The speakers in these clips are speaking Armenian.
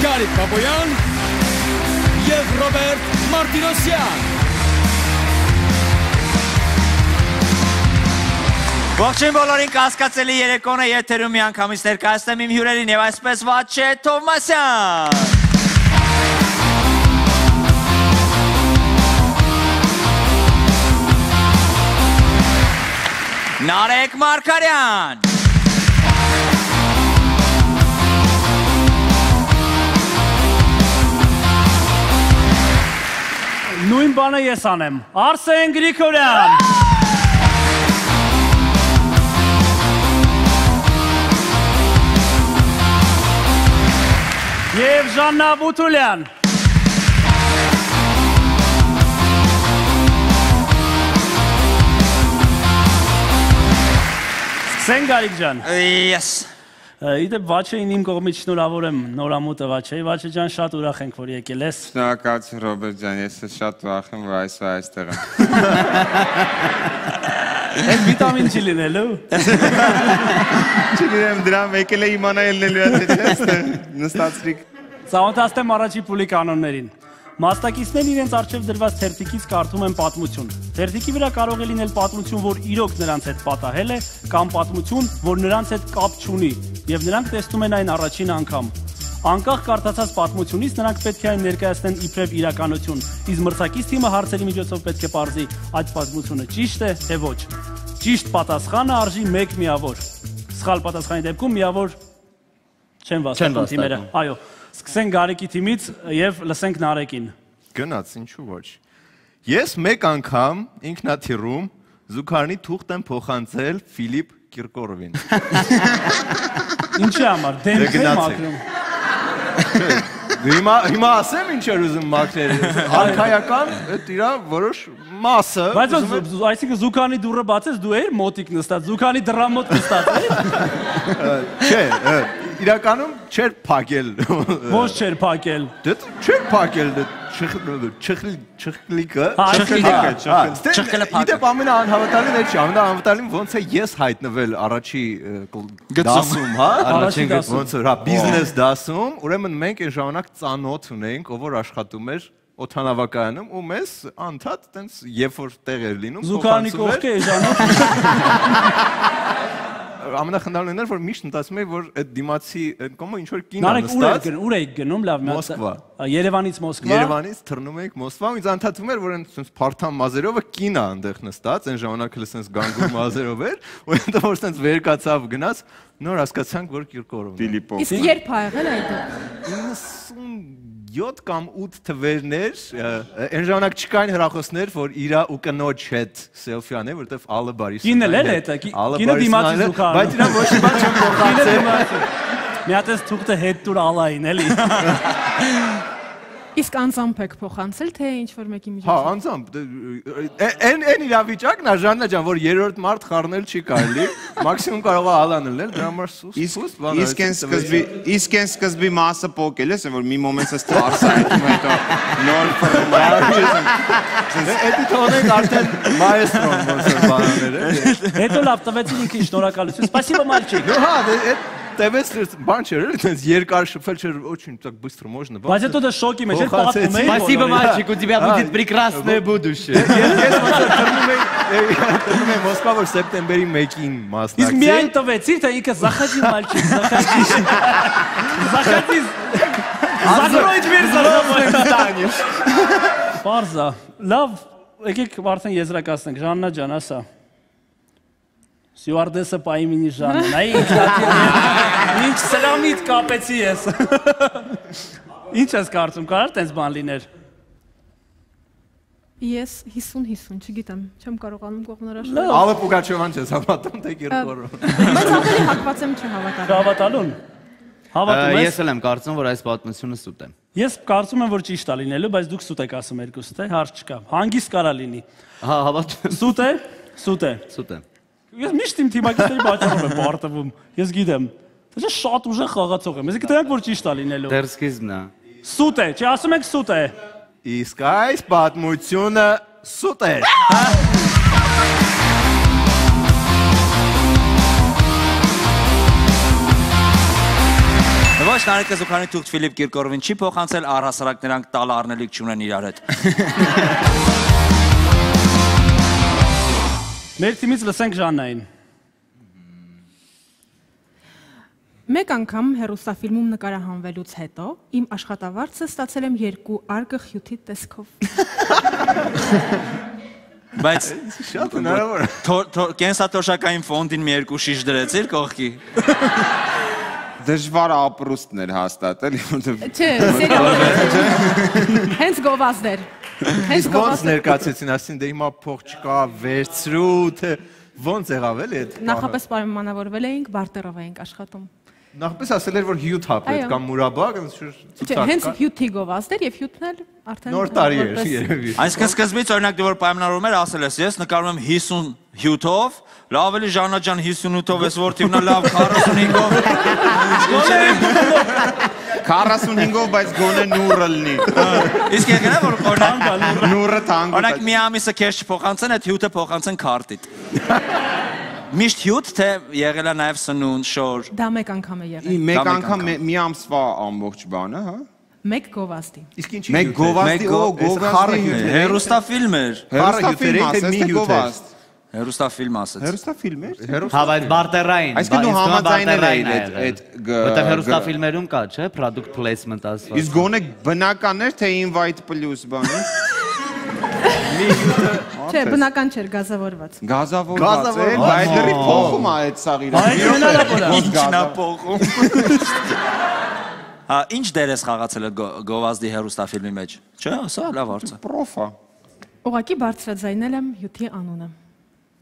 Գարիկ Բաբոյան և Ռոբերտ Մարտիրոսյան։ Ողջույն բոլորին, կասկածելի երեկոն է, եթերում միանգամից ներկայացնեմ իմ հյուրերին և այսպես Վաչե Թովմասյան, Նարեկ Մարգարյան, Նույն բանը ես անեմ, Արսեն Գրիգորյան, և Ժաննա Բութուլյան։ Սկսենք Գարիկ ջան։ Yes։ Իդեպ Վաչեին իմ կողմից շնորհավորեմ նորամուտը Վաչեի։ Վաչե ջան, շատ ուրախ ենք, որ եկել ես։ Շնորհակալություն Ռոբերտ ջան, ես շատ ուրախ եմ, որ այսօր այստեղ եմ։ Այդ վիտամին չի լինելու։ Չգիտեմ, դրան եկել է իմանալ ելնելու է, թե նստացրիք։ Ծանոթացնեմ առաջի փուլի կանոններին։ Մասնակիցներն իրենց առջև դրված թերթիկից կարդում են պատմություն։ Թերթիկի վրա կարող է լինել պատմություն, որ իրոք նրանց հետ պատահել է, կամ պատմություն, որ նրանց հետ կապ չունի, եւ նրանք տեսնում են այն առաջին անգամ։ Անկախ կարդացած պատմությունից նրանք պետք է այն ներկայացնեն իբրև իրականություն, իսկ մրցակից թիմը հարցերի միջոցով պետք է պարզի այդ պատմությունը ճիշտ է թե ոչ։ Ճիշտ պատասխանը արժի 1 միավոր։ Սխալ պատասխանի դեպքում միավոր չեն վաստակում թիմերը։ Այո։ Սկսենք Գարիկի թիմից և լսենք Նարեկին։ Գնաց, ինչու ոչ։ Ես մեկ անգամ ինքնաթիռում զուգարանի թուղթ եմ փոխանցել Ֆիլիպ Կիրկորովին։ Ինչի համար, դեմք է մաքրում։ Հիմա ասեմ ինչ էր ուզում մաքրել, արքայական իրա որոշ մասը։ Բայց այսինքն զուգարանի դուռը բացես, դու էիր մոտիկ նստած, զուգարանի դռան մոտ նստած էիր։ Չէ, իրականում չէր փակել։ Ոչ չէր փակել։ Դե չէր փակել, չխլիկը։ Իդեպ ամենաանհավատալին է չի, ամենաանհավատալին ոնց է ես հայտնվել առաջի դասում, հա, ոնց էր, հա, բիզնես դասում, ուրեմն մենք այն ժամանակ ծանոթ ունեինք, ով որ աշխատում էր օդանավակայանում ու մեզ անդադ տենց երբ որ տեղ էր լինում զուգարանի կողքը է ժանոթ ամենախնդալն էր որ միշտ մտածում էի որ այդ դիմացի կոմո ինչ որ կին նստած Նարեկ ուր եք գնում լավ Մոսկվա Երևանից Մոսկվա Երևանից թռնում էինք Մոսկվա ու ինձ անդադվում էր որ այնպես փարթամ մազերովը կին է այնտեղ նստած այն ժամանակ էլ sense գանգուր մազերով էր ու այնտեղ որ sense վեր կացավ գնաց նոր հասկացանք որ Կիրկորովն է Ֆիլիպով Իսկ երբ ա եղել այդ 7 կամ 8 թվերներ, այն ժամանակ չկային հեռախոսներ, որ իրա ու կնոջ հետ սելֆի անեն, որովհետև Ալը Բարիսյանը Կինն էլ է դա, կինը դիմացի զուգարան։ Բայց իրա ոչ մի բան չեմ փոխանցել։ Մի հատ էս թուղթը հետ տուր Ալային, էլի։ Իսկ անձամբ եք փոխանցել, թե ինչ-որ մեկի միջոցով։ Հա, անձամբ։ Այն իրավիճակն է, Ժաննա ջան, որ երրորդ մարդ խառնել չի կարելի, մաքսիմում կարող է ալանել, դրա համար սուս բան։ Իսկ այն սկզբի մասը փոկել ես, որ մի մոմենտ ես ծարսայում հետո նոր ֆորմա։ Էդի թողնենք արդեն մայեստրոն ոնց է բաները։ Հետո լավ տվեցին ինքին շնորհակալություն։ Спасибо, мальчик։ Հա, Տևեց բան չէր, այդպես երկար շփվել չէր, очень так быстро можно. Բայց հետո դա շոկի մեջ էր, պատմում էի։ Спасибо, мальчик, у тебя будет прекрасное будущее։ Ես ոնց թռնում եմ Մոսկվա, որ սեպտեմբերի 1-ին մասնակցի։ Իսկ միայն տվեցի, թե ինքը Заходи, мальчик, заходи։ Заходи։ Закрой дверь за собой, станешь։ Պարզա։ Լավ, եկեք արդեն եզրակացնենք, Ժաննա ջան, ասա։ Стюардեսса по имени Жанна, ինչ սրամիտ կապեցի ես։ Ինչ ես կարծում, կարար տենց բան լիներ։ Ես 50-50, չգիտեմ, չեմ կարողանում կողմնորոշել։ Ալը Պուգաչովան չես հավատում, թե Կիրկորով։ Բայց ավելի հակված եմ չհավատալու։ Հավատալուն։ Հավատում ես։ Ես էլ եմ կարծում, որ այս պատմությունը սուտ է։ Ես կարծում եմ, որ ճիշտ է լինելու, բայց դուք սուտ եք ասում երկուսը, թե հարց չկա։ Հանգիստ կարա լինի։ Հա, հավատում։ Սուտ է։ Սուտ է։ Ես միշտ իմ թիմակիցների պատճառով եմ պարտվում։ Ես գիտեմ։ Դա շատ ուժեղ խաղացող եմ։ Ես գիտեմ, որ ճիշտ է լինելու։ Դեռ սկիզբն է։ Սուտ է, չի ասում եք սուտ է։ Իսկ այս պատմությունը սուտ է։ Ոչ, Նարեկ Կազուքյանի թուղթ Ֆիլիպ Կիրկորովին չի փոխանցել, առհասարակ նրանք տալը առնելիք չունեն իրար հետ։ Մեր թիմից լսենք Ժաննային։ Մեկ անգամ հեռուստաֆիլմում նկարահանվելուց հետո իմ աշխատավարձը ստացել եմ 2 արգը խյութի տեսքով։ Բայց Շատ հնարավոր է։ կենսաթոշակային ֆոնդին մի 2 շիշ դրեցիր կողքի։ Դժվար ապրուստն էր հաստատել, որտեղ Չէ, սերիոս։ Հենց գովազդ էր։ Հենց Ոնց գովազդ։ ներկայացեցին, ասին դե հիմա փող չկա, վերցրու, թե ոնց եղավ էլի այդ։ Նախապես պայմանավորվել էինք, բարտերով էինք աշխատում։ Նախապես ասել էր որ հյութ հա պետք կամ մուրաբա, կամ Չէ, հենց հյութի գովազդ էր եւ հյութն էլ արդեն նոր տարի էր երևի։ Այսինքն սկզբից օրինակ դու որ պայմանավորում էր ասել ես ես նկարում եմ 50 հյութով, լավ էլի Ժաննա ջան 58-ով ես որտիվնա լավ 45-ով։ 45-ով, բայց գոնե նուրը լինի։ Իսկ եկել է որ օրինակ Նուրը թանկ։ օրինակ մի ամիսը քեզ չփոխանցեն, այդ հյութը փոխանցեն քարտիդ։ Միշտ հյութ թե եղել է նաև սնունդ, շոր։ Դա մեկ անգամ է եղել։ Մեկ անգամ մի ամսվա ամբողջ բանը, հա։ Մեկ գովազդի։ Իսկ ինչի։ Մեկ գովազդի, գովազդի։ Հերոստաֆիլմ էր։ Հերոստաֆիլմ ասես, թե գովազդ։ Հերոստաֆիլմ ասեց։ Հերոստաֆիլմ էր։ Հա, բայց բարտերային։ Այսինքն դու համաձայնել էիր այդ Որտեղ հերոստաֆիլմերում կա, չէ, product placement ասված։ Իսկ գոնե բնական էր, թե invite plus բանը։ Չէ, բնական չէր, գազավորված։ Գազավորված է, բայց դեռ փոխում է այդ սաղ իրան։ Ինչն է փոխում։ Հա, ինչ դեր ես խաղացել գովազդի հերոստաֆիլմի մեջ։ Չէ, սա լավ հարց է։ Պրոֆա։ Ուղղակի բարձրաձայնել եմ հյութի անունը։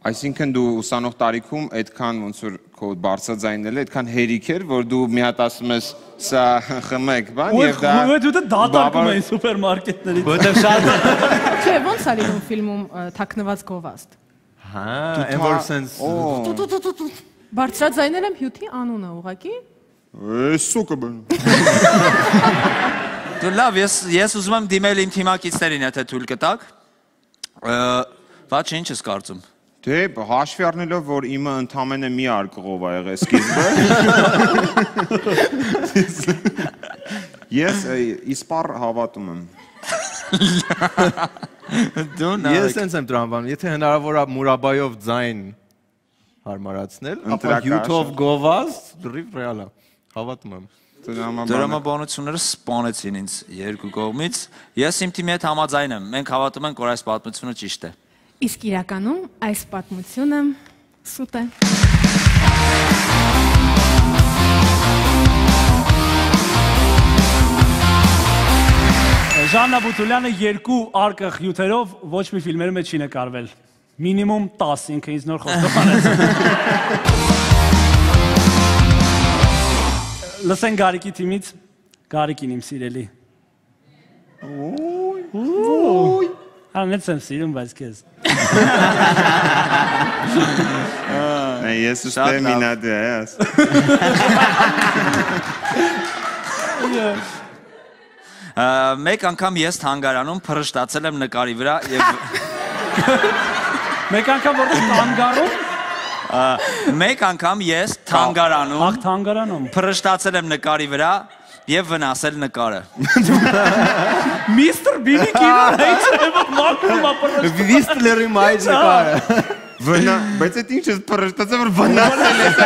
Այսինքն դու ուսանող տարիքում այդքան ոնց որ քո բարձրաձայնել է, այդքան հերիք էր, որ դու մի հատ ասում ես սա խմեք, բան եւ դա։ Ու դա դատարկում էին սուպերմարկետներից։ Որտեղ շատ Չէ, ոնց է լինում ֆիլմում թաքնված գովազդ։ Հա, ever since Բարձրաձայնել եմ հյութի անունը, ուղղակի։ Սուկը բան։ Դու լավ, ես ուզում եմ դիմել իմ թիմակիցներին, եթե թույլ կտաք։ Ոչ ինչ ես կարծում։ Դե հաշվի առնելով, որ իմը ընդամենը մի արկղով ա եղել սկիզբը։ Ես իսպար հավատում եմ։ Ես sense եմ տրամաբանում, եթե հնարավոր է մուրաբայով ձայն հարմարացնել, ապա հյութով գովազդ դրիվ ռեալ է։ Հավատում եմ։ Դրամաբանությունները սպանեցին ինձ երկու կողմից։ Ես իմ թիմի հետ համաձայն եմ։ Մենք հավատում ենք, որ այս պատմությունը ճիշտ է։ Իսկ իրականում այս պատմությունը սուտ է։ Ժաննա Բուտուլյանը 2 արկղ հյութերով ոչ մի ֆիլմերի մեջ չի նկարվել։ Մինիմում 10, ինքը ինձ նոր խոստովանեց։ Լսենք Գարիկի թիմից, Գարիկին իմ սիրելի։ Ոյ։ Անենց եմ սիրում, բայց քեզ։ Ես ուստե մինադու ես։ Մեկ անգամ ես թանգարանում փռշտացել եմ նկարի վրա եւ Մեկ անգամ որտեղ թանգարում։ Մեկ անգամ ես թանգարանում փռշտացել եմ նկարի վրա եւ վնասել նկարը։ Միստր Բինի կինոն է, մարկում ապրել։ Վիստլերի մայր նկարը։ Բայց այդ ինչ ես փռշտացել, որ վնասել ես։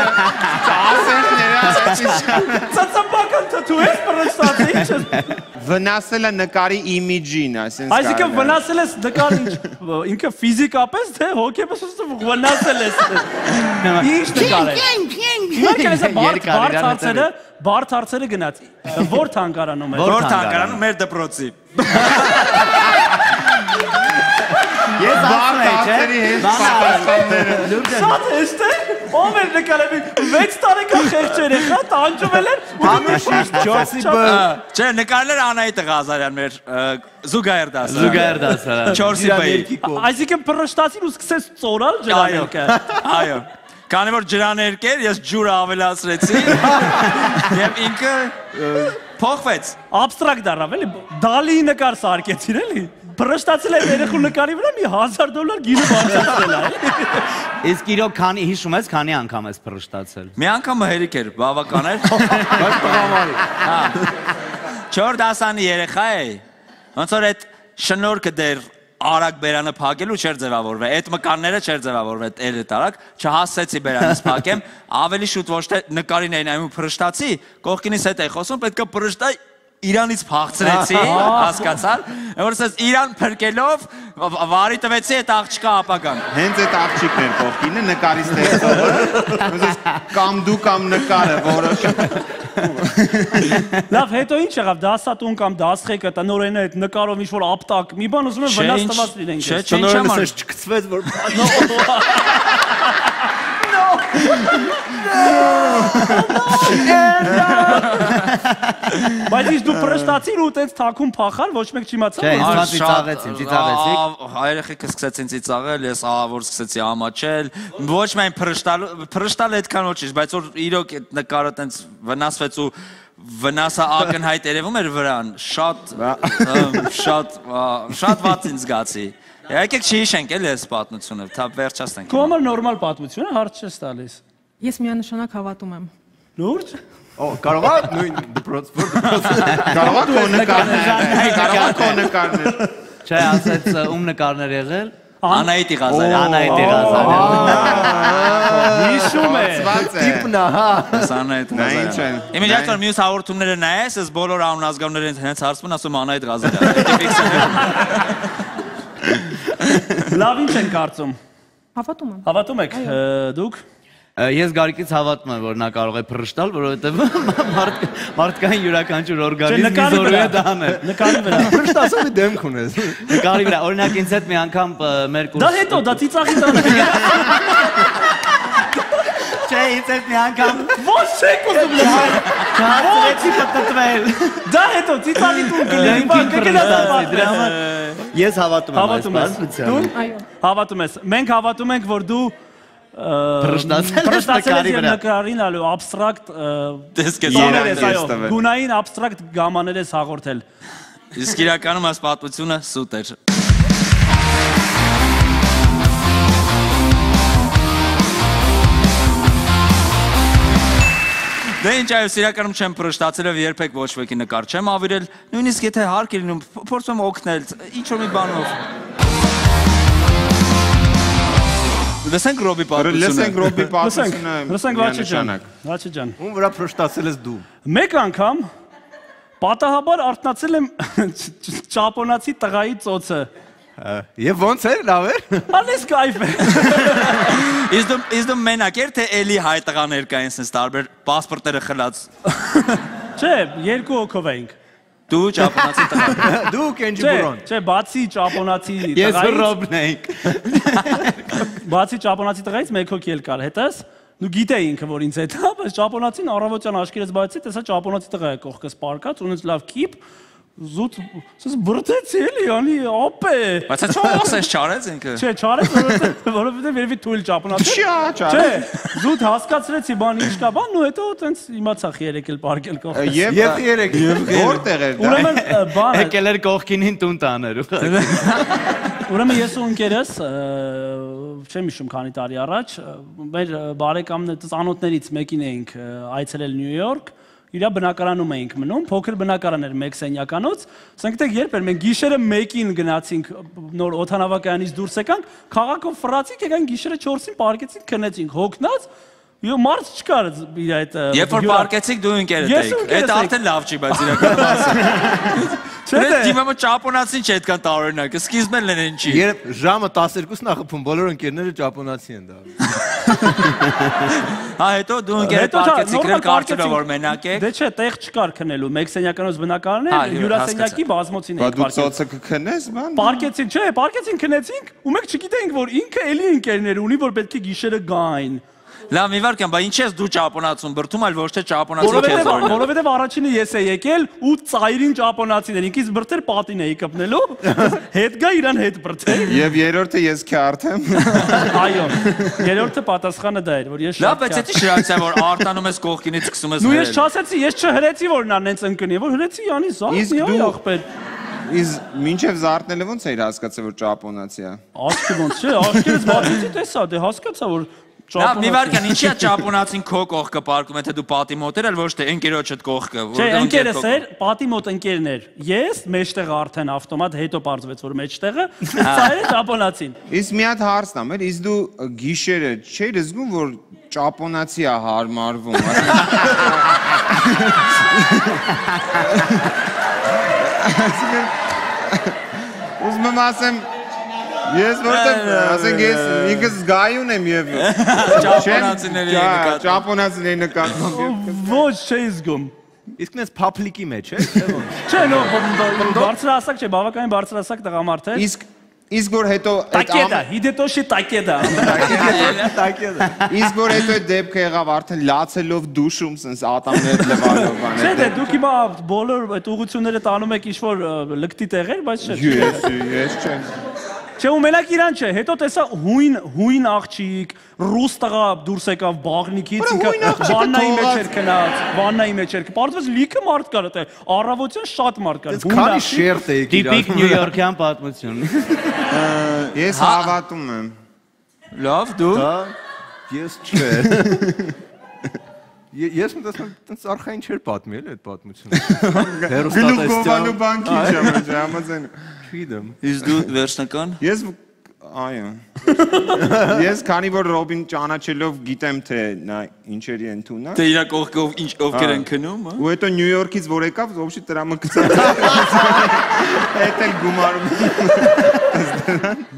Ասես Ծածապական թթու ես փռշտացել, ինչ ես։ Վնասել է նկարի իմիջին, ասենց։ Այսինքն վնասել ես նկարը ինքը ֆիզիկապես թե հոգեպես վնասել ես։ Ինչ նկար է։ Բարդ հարցերը գնաց։ Որ թանգարանում է։ Որ թանգարանում մեր դպրոցի։ Ես ասում եմ, չէ։ Շատ հեշտ է։ Ով էր նկարել 6 տարեկան խեղճ երեխա տանջվել էր ու Չէ, նկարել էր Անահիտ Ղազարյան մեր զուգահեռ դասարան։ Զուգահեռ դասարան։ 4-ի բայի։ Այսինքն փռշտացին ու սկսեց ծորալ ջրաներկը։ Այո։ Քանի որ ջրաներկեր, ես ջուրը ավելացրեցի եւ ինքը փոխվեց։ Աբստրակտ դառավ էլի։ Դալիի նկար սարքեցին էլի։ Պրշտացել է երեխու նկարի վրա մի $1000 գինը բարձրացրել է։ Իսկ իրոք քանի հիշում ես, քանի անգամ ես պրշտացել։ Մի անգամ հերիք էր, բավական էր։ Բայց տղամարի։ 4 դասանի երեխա է։ Ոնց որ այդ շնորհքը դեր արագ բերանը փակելու չէր ձևավորվել։ Այդ մկանները չէր ձևավորվել, այդ արագ չհասցեցի բերանից փակեմ, ավելի շուտ ոչ թե նկարին էին այմու փրշտացի, կողքինից հետ էի խոսում, պետք է փրշտայ Իրանից փախցրեցի, հասկացար, որ ասես Իրան փրկելով վարի տվեցի այդ աղջկա ապագան։ Հենց այդ աղջիկն էր կողքինը նկարի ստեղծողը, ասես կամ դու կամ նկարը, որոշ։ Լավ, հետո ինչ եղավ, դասատուն կամ դասղեկը տնօրենը այդ նկարով ինչ-որ ապտակ, մի բան ուզում եմ վնաս տված լինենք։ Տնօրենը սեզ չկցվեց, որ Բայց ինչ դու պրշտացիր ու տենց թաքուն փախար, ոչ մեկ չիմացավ։ Չէ, ինձ ծիծաղեցին։ Երեխեքը սկսեցին ծիծաղել, ես ահավոր սկսեցի ամաչել, ոչ միայն փրշտալ այդքան ոչ ինչ, բայց որ իրոք այդ նկարը տենց վնասվեց ու վնասը ակնհայտ երևում էր վրան, շատ վատ ինձ զգացի։ Եկեք չհիշենք էլի այս պատմությունը, թափ վերջացնենք։ Քո համար նորմալ պատմություն է, հարց չես տալիս։ Ես միանշանակ հավատում եմ։ Լուրջ։ կարող է նույն դպրոց, Կարող է քո նկարներ։ Չէ, ասեց ում նկարներ եղել։ Անահիտի Ղազարյան։ Անահիտի Ղազարյան։ Հիշում է։ Տիպնա, հա։ Անահիտ Ղազարյան։ Իմիջիատոր մյուս հաղորդումները նայես, ես բոլոր անունազգանները հենց հարցում ասում Անահիտ Ղազարյան։ Լավ, ինչ են կարծում։ Հավատում եմ։ Հավատում եք դուք։ Ես Գարիկից հավատում եմ, որ նա կարող է փրշտալ, որովհետև մարդկային յուրաքանչյուր օրգանիզմ զորու է դանել։ Նկարի վրա։ Պրշտասովի դեմք ունես։ Նկարի վրա, օրինակ ինձ հետ մի անգամ մեր կուրս։ Դա հետո, դա ծիծաղի տանը։ Չէ, ինձ հետ մի անգամ Ոչ չեք ուզում լավ։ չհարցրեցի պտտվել։ Դա հետո ծիծաղի տուն կլինի, բան կգնա դա։ Ես հավատում եմ այս Հավատում ես։ Դու Այո։ հավատում ես։ Մենք հավատում ենք, որ դու Պրշտացել ես նկարին ալու абստրակտ Տեսքես գունային абստրակտ գամաներ ես հաղորդել։ Իսկ իրականում այս պատմությունը սուտ էր։ Դե ինչ այո, իրականում չեմ պրշտացել եւ երբեք ոչ մեկի նկար չեմ ավիրել, նույնիսկ եթե հարկ է լինում, փորձում եմ օգնել ինչ-որ մի բանով։ Լսենք Ռոբի պատմությունը։ Լսենք Վաչի ջան։ Ում վրա պրշտացել ես դու։ Մեկ անգամ պատահաբար արթնացել եմ ճապոնացի տղայի ծոցը։ Եվ ոնց էր, լավ էր։ Ալես կայֆ է։ Իսկ դու մենակ էր, թե էլի հայ տղաներ կային սենց տարբեր պասպորտները խլած։ Չէ, երկու հոգով էինք։ Դու ճապոնացի տղա։ Դու Կենջի Բուրոն։ Չէ, բացի ճապոնացի Ես տղայից։ Ռոբն էինք։ Բացի ճապոնացի տղայից մեկ հոգի էլ կար հետս։ Դու գիտեի ինքը որ ինձ հետ է, բայց ճապոնացին առավոտյան աշկերից բացի տեսա ճապոնացի տղա է կողքս պարկած, ունեց լավ կիպ, զուտ, ասես բրդեցի էլի, անի ապե։ Բայց այդ չո՞ղ ասես չարեց ինքը։ Չէ, չարեց, որովհետև երևի թույլ ճապոնացի։ Չէ, զուտ հասկացրեցի բան ինչ կա, բան ու հետո տենց իմացա երեկել պարկել կողքս։ Եվ երեք։ Որտեղ էր դա։ Ուրեմն բանը Եկել էր կողքինին տուն տաներ։ Ուրեմն ես ու ընկերս չեմ հիշում քանի տարի առաջ մեր բարեկամներից անոթներից մեկին էինք այցելել Նյու Յորք իրա բնակարանում էինք մնում փոքր բնակարան էր մեկ սենյականոց ասենք թե երբ էր մենք գիշերը 1-ին գնացինք նոր օթանավակայանից դուրս եկանք քաղաքով ֆրացիկ եկան գիշերը 4-ին պարկեցինք քնեցինք հոգնած Եվ մարդ չկար իր այդ Երբ որ պարկեցիք դու ընկերդ էիք Այդ արդեն լավ չի բայց իրականում ասեմ Չէ՞ դիմամը ճապոնացին չէ այդքան տարօրինակ սկիզբն էլ են ինչի Երբ ժամը 12-ն ախփում բոլոր ընկերները ճապոնացի են դա Հա հետո դու ընկերդ պարկեցիք գրել կարծում որ մենակ եք Դե չէ տեղ չկար քնելու մեկ սենյականոց բնակարան էր հյուրասենյակի բազմոցին էինք պարկեցել Բա դու ծոցը կքնես բան Պարկեցին չէ պարկեցին քնեցինք ու մենք չգիտեինք որ ինքը էլի ընկերներ ունի որ պետք է գիշերը գային Լավ, մի վարքան, բա ինչ ես դու ճապոնացուն բրդում, այլ ոչ թե ճապոնացի քեզ օրինակ։ Որովհետև առաջինը ես էի եկել ու ծայրին ճապոնացին էր, ինքից բրդեր պատին էի կպնելու, հետ գա իրան հետ բրդեր։ Եվ երրորդը ես քյարթեմ։ Այո, երրորդը պատասխանը դա էր, որ ես շատ Լավ, բայց էլի շրանցա որ արտանում ես կողքինից սկսում ես հրել։ Ու ես չասեցի, ես չհրեցի որ նա նենց ընկնի, որ հրեցի յանի զա, մի այ ախպեր։ Իս մինչև զարթնելը ոնց էիր հասկացել որ ճապոնացի է։ Աչքի ոնց չէ, աչքերից բացի տեսա, դե հասկացա որ Լավ, մի վարքան, ինչի է ճապոնացին քո կողքը պարկում, եթե դու պատի մոտ էր, ոչ թե ընկերոջդ կողքը։ Չէ, ընկերս էր, պատի մոտ ընկերն էր։ Ես մեջտեղը արդեն ավտոմատ, հետո պարզվեց որ մեջտեղը, սա էր ճապոնացին։ Իս մի հատ հարցն ամ, իս դու գիշերը չէր զգում որ ճապոնացի է հարմարվում։ Ուզում եմ ասեմ Ես որտեղ ասենք ես ինքս զգայուն եմ եւ ճապոնացիների նկատմամբ Ոչ չէի զգում Իսկ նես փափլիկի մեջ է, չէ՞ ոնց։ Չէ, նո, բարձրահասակ չէ, բավականին բարձրահասակ տղամարդ է։ Իսկ որ հետո Տակեդա, հիդետոշի տակեդա։ Իսկ որ հետո այդ դեպքը եղավ արդեն լացելով դուշում sense ատամներ լվալով բան։ Չէ, դե դուք հիմա բոլոր այդ ուղությունները տանում եք ինչ-որ լկտի տեղեր, բայց չէ։ Ես չեմ։ Չէ, ու մենակ իրան չէ, հետո տեսա հույն աղջիկ, ռուս տղա դուրս եկավ բաղնիկից, ինքը վաննայի մեջ էր գնաց, վաննայի մեջ էր։ Պարզվեց լիքը մարդ կար այդտեղ, առավոտյան շատ մարդ կար։ Քանի շերտ եք իրար։ Տիպիկ նյույորքյան պատմություն։ Ես հավատում եմ։ Լավ, դու։ Ես չէ։ Ես մտածում եմ արխային չէր պատմի էլ այդ պատմությունը։ Գլուխովանու բանկի ժամանակ։ Չգիտեմ։ Իսկ դու վերջնական։ Ես այո։ Ես քանի որ Ռոբին ճանաչելով գիտեմ թե նա ինչերի ընդունա։ Դե իրա կողքով ինչ ովքեր են քնում, հա։ Ու հետո Նյու Յորքից որ եկավ, ոբշի տրամը գցած։ Էդ էլ գումարում։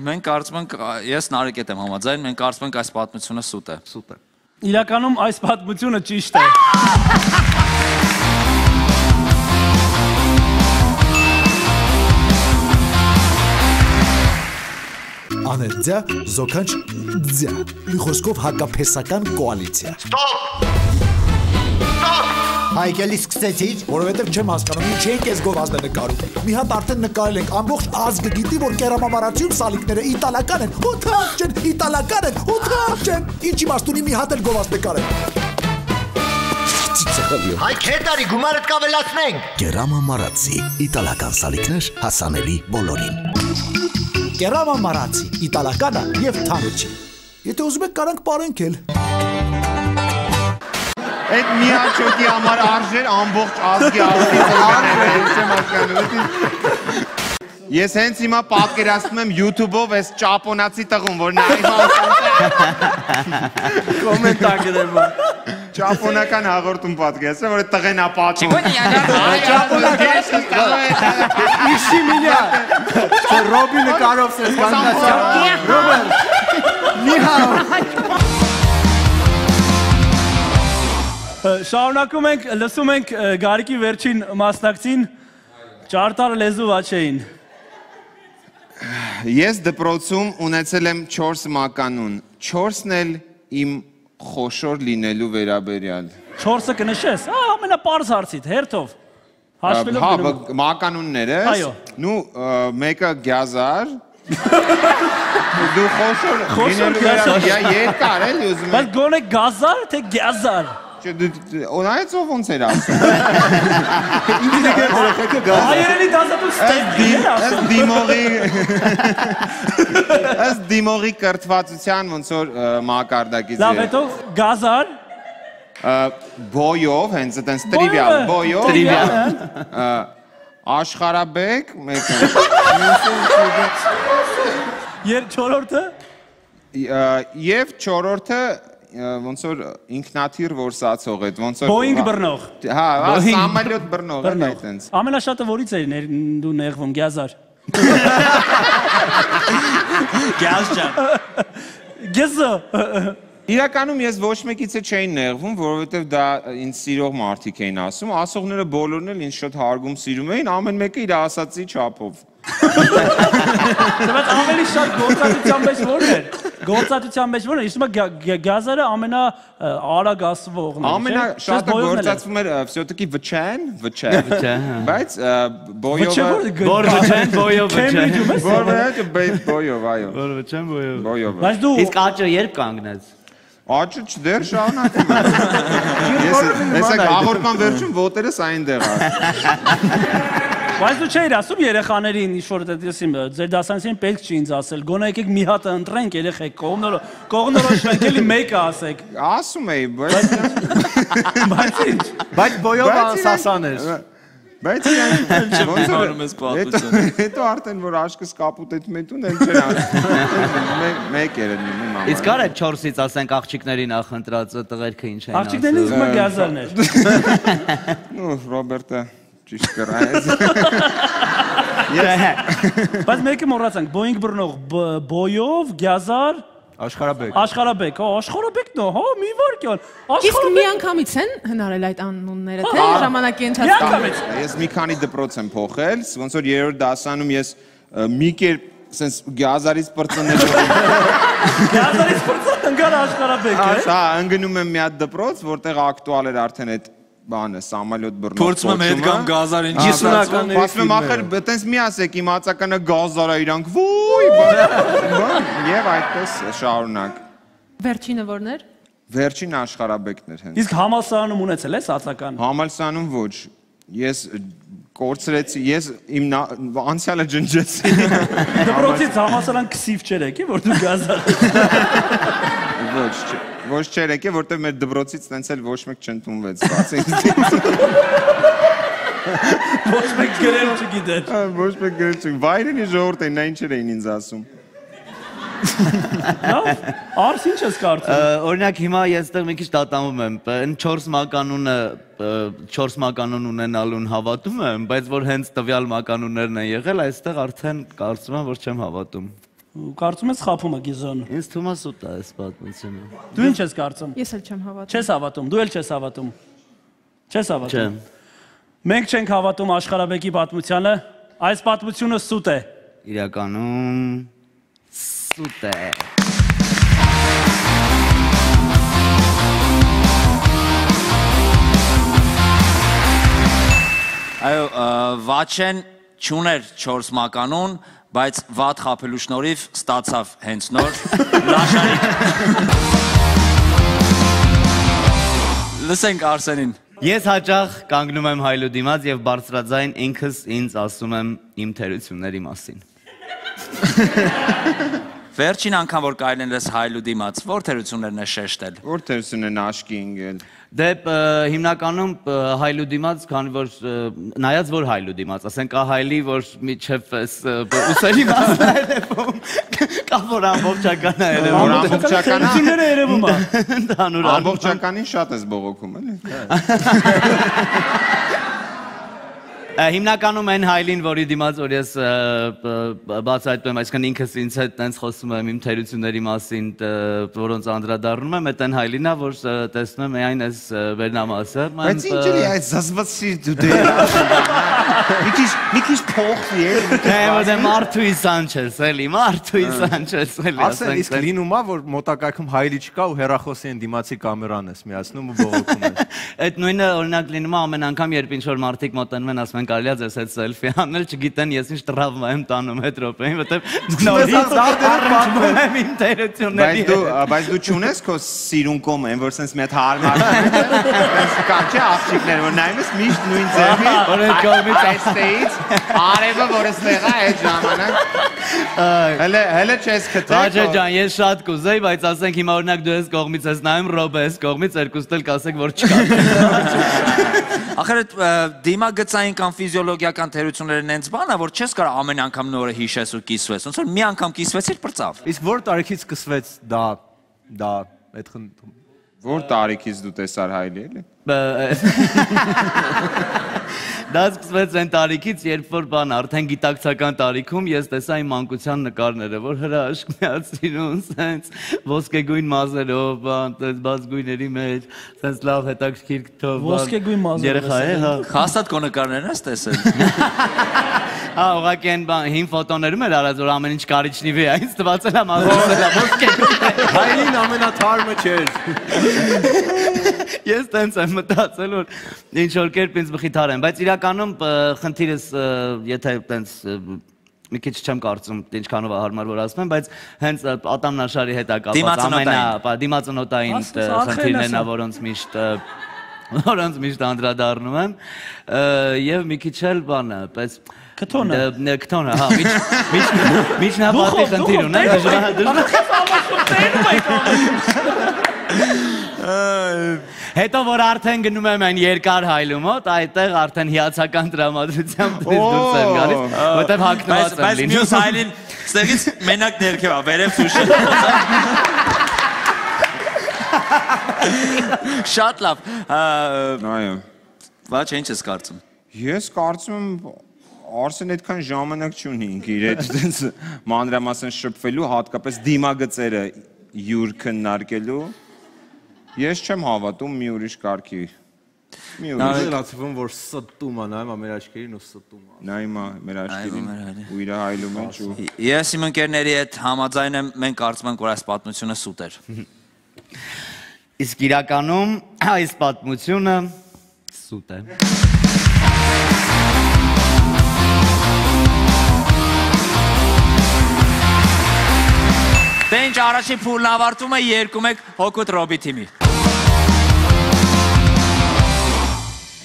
Մենք կարծում ենք, ես Նարեկ հետ եմ համաձայն, մենք կարծում ենք այս պատմությունը սուտ է։ Սուտ է։ Իրականում այս պատմությունը ճիշտ է։ Աներձյա, զոքանչ ձյա, մի խոսքով հակափեսական կոալիցիա։ Ստոպ։ Հայկելի սկսեցիր, որովհետև չեմ հասկանում, ինչ ենք ես գովազդը նկարում։ Մի հատ արդեն նկարել ենք, ամբողջ ազգը գիտի, որ կերամամարացիում սալիկները իտալական են, ու թարջ են, իտալական են, ու թարջ են։ Ինչ իմաստ ունի մի հատ էլ գովազդ նկարել։ Հայ քետարի գումարդ կավելացնենք։ Կերամամարացի, իտալական սալիկներ հասանելի բոլորին։ Կերամամարացի, իտալականը և թանուչի։ Եթե ուզում եք կարանք պարենք էլ։ Այդ մի աչոկի համար արժեր ամբողջ ազգի ազգի Ես հենց հիմա պատկերացնում եմ YouTube-ով այս ճապոնացի տղուն, որ նայում Կոմենտագրեմ։ ճապոնական հաղորդում պատկերացրեմ, որ այդ տղեն է պատմում։ Իշի միլիա։ Չէ Ռոբինը կարով սես կանգնացա։ Ռոբերտ։ Նիհաո։ Շարունակում ենք, լսում ենք Գարիկի վերջին մասնակցին ճարտար լեզու վաչեին։ Ես դպրոցում ունեցել եմ 4 մականուն, 4-ն էլ իմ խոշոր լինելու վերաբերյալ։ 4-ը կնշես, ամենապարզ հարցիդ, հերթով, հաշվելով Հա, գնում։ մականուններ ես, Այո։ նու մեկը գյազար, դու խոշոր լինելու վերաբերյալ երկար էլի ուզում Բայց գոնե գազար, թե գյազար։ Ունայեց ով ոնց էր ասում։ Հայերենի դասատու Ըստ դիմողի կրթվածության ոնց որ մակարդակից Լավ, հետո գազար։ Բոյով, հենց այդպես տրիվիալ, բոյով։ Աշխարհաբեկ, մեկը։ Չորրորդը։ Եվ չորրորդը ոնց որ ինքնաթիռ որ սացող այդ ոնց որ Boeing բռնող։ Հա, սամալյոտ բռնող է այդտենց։ Ամենաշատը որից էր դու նեղվում, գյազար։ Գյազ ջան։ Գեզը։ Իրականում ես ոչ մեկիցը չէին նեղվում, որովհետև դա ինձ սիրող մարդիկ էին ասում, ասողները բոլորն էլ ինձ շատ հարգում սիրում էին, ամեն մեկը իր ասածի չափով։ Բայց ավելի շատ գործածության մեջ որն էր։ Գործածության մեջ որն է, իսկ գազերը ամենա արագ ասվողն է։ Ամենաշատը գործածվում էր все-таки վչան, բայց բոյովը Որ վչան, բոյով վչան։ բոյով, այո։ Որ վչան, բոյով։ Բոյով։ Բայց դու Իսկ աճը երբ կանգնեց։ Աճը չդեր շարունակում է։ Ես հաղորդման վերջում ոտերս այնտեղ է։ Բայց դու չէիր ասում երեխաներին ինչ-որ դեսիմ ձեր դասանցին պետք չի ինձ ասել, գոնե եկեք մի հատ ընտրենք երեխեք, կողնորոշվենք, էլի մեկը ասեք։ Ասում էի, բայց ինչ։ Բայց բոյով անսասան էր։ Բայց հետո արդեն որ աշկս կապուտետ մետուն էլ չեր ասում։ Մեկ էր նույնը մամա։ Իսկ կարա 4-ից ասենք աղջիկների նախընտրածը տղերքը ինչ են ասում։ Աղջիկներից մը գազարներ։ Նու Ռոբերտը ճիշտ կրայեց։ Բայց մեկը մոռացանք, Boeing բռնող բոյով գազար Աշխարհաբեկ։ Աշխարհաբեկ, հա, Աշխարհաբեկն է, հա, մի վարքյան։ Իսկ մի անգամից են հնարել այդ անունները, թե ժամանակի ընթացքում։ Ես մի քանի դպրոց եմ փոխել, ոնց որ երրորդ դասանում ես մի կերպ sense գազարից բրծնելով։ Գազարից բրծն ընկար Աշխարհաբեկ է։ Հա, ընկնում եմ մի հատ դպրոց, որտեղ ակտուալ էր արդեն այդ բանը, սամալյոտ բռնող։ Փորձում եմ հետ կամ գազարին 50-ականների Ասում եմ ախր, այտենց մի ասեք, իմ ածականը գազար է իրանք, ոյ, եւ այդպես շարունակ։ Վերջինը որն էր։ Վերջին Աշխարհաբեկն էր հենց։ Իսկ համալսարանում ունեցել ես ածական։ Համալսարանում ոչ։ Ես կորցրեցի, ես իմ անցյալը ջնջեցի։ Դպրոցից համալսարան քսիվ չէր եկի, որ դու գազար։ Ոչ չէր եկե, որտեղ մեր դպրոցից տենց էլ ոչ մեկ չընդունվեց, բացի ինձ։ Ոչ մեկ գրել չգիտեր։ Ոչ մեկ գրել չգիտեր։ Վայրենի ժողովուրդն նա ինչեր էին ինձ ասում։ Լավ, արս ինչ ես կարծում։ Օրինակ հիմա ես այդտեղ մի քիչ տատանվում եմ, այն 4 մականուն ունենալուն հավատում եմ, բայց որ հենց տվյալ մականուններն են եղել, այստեղ արդեն կարծում եմ, որ չեմ հավատում։ Կարծում ես խափում է Գիզոն։ Ինձ թվում է սուտ է այս պատմությունը։ Դու ինչ ես կարծում։ Ես էլ չեմ հավատում։ Չես հավատում, դու էլ չես հավատում։ Չես հավատում։ Չեմ։ Մենք չենք հավատում Աշխարհաբեկի պատմությանը, այս պատմությունը սուտ է։ Իրականում սուտ է։ Այո, Վաչեն չուներ 4 մականուն, բայց վատ խափելու շնորհիվ ստացավ հենց նոր լաշարիկ։ Լսենք Արսենին։ Ես հաճախ կանգնում եմ հայլու դիմաց եւ բարձրաձայն ինքս ինձ ասում եմ իմ թերությունների մասին։ Վերջին անգամ որ կայլեն ես հայլու դիմաց, որ թերություններն է շեշտել։ Որ թերությունն են աշկի ինգել։ Դե հիմնականում հայլու դիմաց, քանի որ նայած որ հայլու դիմաց, ասենք կա հայլի, որ միջև էս ուսերի մասն է երևում, կա որ ամբողջական է երևում։ Ամբողջականությունները երևում է։ Ընդհանուր ամբողջականին շատ ես բողոքում, էլի։ Հիմնականում այն հայլին, որի դիմաց որ ես բացահայտում եմ, այսինքն ինքս ինձ հետ տենց խոսում եմ իմ թերությունների մասին, որոնց անդրադառնում եմ, այդ այն հայլին է, որ տեսնում եմ այն այս վերնամասը։ Բայց ինչ էլի այդ զզվացի դու դե։ Մի քիչ փոխվի է։ Դե Մարտուի Սանչես, էլի, Մարտուի Սանչես, էլի։ Ասեն իսկ լինում է, որ մոտակայքում հայլի չկա ու հեռախոսի են դիմացի կամերան ես միացնում ու բողոքում ես։ Այդ նույնը օրինակ լինում է ամեն անգամ, երբ ինչ-որ մարդիկ մոտենում են, ասում են կարելի է ձեզ հետ սելֆի անել, չգիտեն ես ինչ տրավմա եմ տանում այդ րոպեին, որտեղ նորից առնչվում եմ իմ թերությունների հետ։ Բայց դու չունես քո սիրուն կոմեն, որ sense մի հատ հարմար։ Կամ չէ աղջիկներ, որ նայում ես միշտ նույն ձևի, որ այդ կողմից այստեղից արևը որ ստեղ է այդ ժամանակ։ Հələ չես քթել։ Բաճե ջան, ես շատ կուզեի, բայց ասենք հիմա օրինակ դու ես կողմից ես նայում, Ռոբը ես կողմից, երկուստ էլ կասեք, որ չկա։ Ախր այդ դիմագծային կամ ֆիզիոլոգիական թերությունները նենց բան է, որ չես կարող ամեն անգամ նորը հիշես ու կիսվես։ Ոնց որ մի անգամ կիսվեցիր բրծավ։ Իսկ որ տարիքից սկսվեց դա այդ որ տարիքից դու տեսար հայլի էլի։ Դա սկսվեց այն տարիքից, երբ որ բան արդեն գիտակցական տարիքում ես տեսա իմ մանկության նկարները, որ հրաշք միացրին սենց ոսկեգույն մազերով, բան, տես բազգույների մեջ, սենց լավ հետաքրքիր քթով, ոսկեգույն մազերով։ Երեխա է, հա։ Հաստատ քո նկարներն ես տեսել։ Հա, ուղղակի այն բան հին ֆոտոներում էր արած, որ ամեն ինչ կարիճնիվի է, ինձ տվածել է մազերով, ոսկեգույն։ հայլին ամենաթարմը չէր։ Ես տենց եմ մտածել, որ ինչ-որ կերպ ինձ մխիթարեն, բայց իրականում խնդիրս, եթե տենց մի քիչ չեմ կարծում ինչքանով է հարմար որ ասում եմ, բայց հենց ատամնաշարի հետ է կապված դիմածնոտային խնդիրներն է, որոնց միշտ Որոնց միշտ անդրադառնում եմ, եւ մի քիչ էլ բանը, պես Քթոնը, հա, միջնաբատի խնդիր ունեմ, հետո որ արդեն գնում եմ այն երկար հայլումոտ, այդտեղ արդեն հիացական տրամադրությամբ դուրս եմ գալիս, որտեղ հագնված եմ լինում։ Բայց մյուս հայլին ստեղից մենակ ներքև է, վերև ցուշը։ Շատ լավ։ Այո։ Ոչ ինչ ես կարծում։ Ես կարծում եմ Արսեն այդքան ժամանակ չունի իր հետ մանրամասն շփվելու, հատկապես դիմագծերը յուր քննարկելու։ Ես չեմ հավատում մի ուրիշ կարգի։ Մի ուրիշ լացվում որ ստում է, նայում մեր աչքերին ու ստում է։ Նայում մեր աչքերին ու իր հայլում են ու Ես իմ ընկերների հետ համաձայն եմ, մենք կարծում ենք որ այս պատմությունը սուտ էր։ Իսկ իրականում այս պատմությունը սուտ է։ Դե ինչ առաջին փուլն ավարտվում է 2-1 հօգուտ Ռոբի թիմի։